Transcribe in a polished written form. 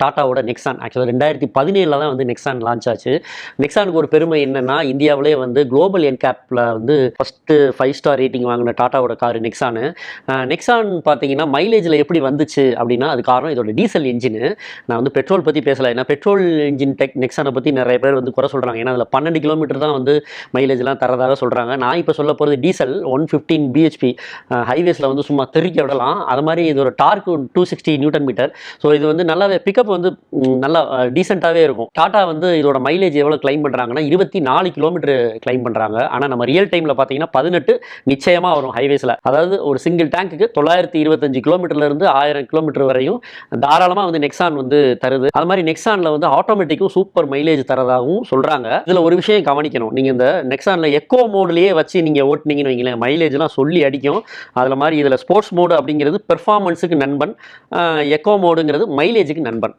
டாட்டாவோட Nexon ஆக்சுவலாக 2017 தான் வந்து நெக்ஸான் லான்ச் ஆச்சு. நெக்ஸானுக்கு ஒரு பெருமை என்னன்னா, இந்தியாவிலே வந்து குளோபல் என்கேப்பில் வந்து ஃபஸ்ட்டு 5 ஸ்டார் ரேட்டிங் வாங்கின டாட்டாவோட காரு நெக்ஸானு. நெக்ஸான் பார்த்தீங்கன்னா மைலேஜில் எப்படி வந்துச்சு அப்படின்னா, அது காரணம் இதோட டீசல் இன்ஜினு. நான் வந்து பெட்ரோல் பற்றி பேசலை, ஏன்னா பெட்ரோல் இன்ஜின் நெக்ஸானை பற்றி நிறைய பேர் வந்து குறை சொல்கிறாங்க. ஏன்னா அதில் 12 கிலோமீட்டர் தான் வந்து மைலேஜ்லாம் தரதாக சொல்கிறாங்க. நான் இப்போ சொல்ல போகிறது டீசல் 115 பிஹெச்பி, ஹைவேஸில் வந்து சும்மா தெறிக்க விடலாம். அது மாதிரி இதோட டார்க் 260 நியூட்டன் மீட்டர். ஸோ இது வந்து நல்லாவே பிக்கப் வந்து நல்லா டீசெண்டாகவே இருக்கும். டாடா வந்து இதோட மைலேஜ் எவ்வளோ கிளைம் பண்ணுறாங்கன்னா 24 கிலோமீட்டர் கிளைம் பண்ணுறாங்க. ஆனால் நம்ம ரியல் டைமில் பார்த்தீங்கன்னா 18 நிச்சயமாக வரும் ஹைவேஸில். அதாவது ஒரு சிங்கிள் டேங்க்குக்கு 925 கிலோமீட்டர்லேருந்து 1000 கிலோமீட்டர் வரையும் தாராளமாக வந்து நெக்ஸான் வந்து தருது. அது மாதிரி நெக்ஸானில் வந்து ஆட்டோமேட்டிக்கும் சூப்பர் மைலேஜ் தரதாகவும் சொல்கிறாங்க. இதில் ஒரு விஷயம் கவனிக்கணும், நீங்கள் இந்த நெக்ஸானில் எக்கோ மோட்லேயே வச்சு நீங்கள் ஓட்டினீங்கன்னு வைங்களேன், மைலேஜ்லாம் சொல்லி அடிக்கும். அதில் மாதிரி இதில் ஸ்போர்ட்ஸ் மோடு அப்படிங்கிறது பெர்ஃபார்மன்ஸுக்கு நண்பன், எக்கோ மோடுங்கிறது மைலேஜுக்கு நண்பன்.